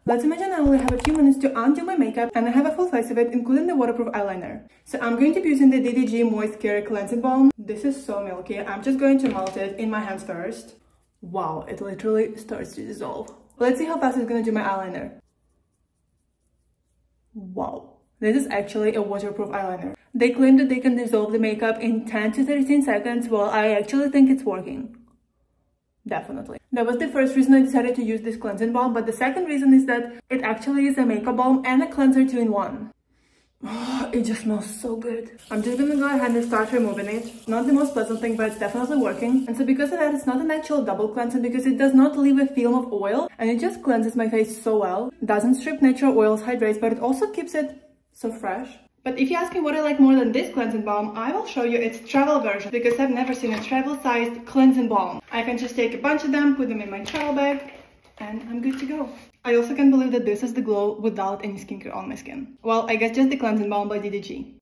Let's imagine I only have a few minutes to undo my makeup and I have a full face of it, including the waterproof eyeliner. So I'm going to be using the DDG Moist Care Cleansing Balm. This is so milky. I'm just going to melt it in my hands first. Wow, it literally starts to dissolve. Let's see how fast it's going to do my eyeliner. Wow, this is actually a waterproof eyeliner. They claim that they can dissolve the makeup in 10 to 13 seconds. Well, I actually think it's working. Definitely. That was the first reason I decided to use this cleansing balm, but the second reason is that it actually is a makeup balm and a cleanser 2-in-1. Oh, it just smells so good. I'm just gonna go ahead and start removing it. Not the most pleasant thing, but it's definitely working. And so because of that, it's not an actual double cleanser because it does not leave a film of oil and it just cleanses my face so well. It doesn't strip natural oils, hydrates, but it also keeps it so fresh. But if you ask me what I like more than this cleansing balm, I will show you its travel version because I've never seen a travel-sized cleansing balm. I can just take a bunch of them, put them in my travel bag, and I'm good to go. I also can't believe that this is the glow without any skincare on my skin. Well, I guess just the cleansing balm by DDG.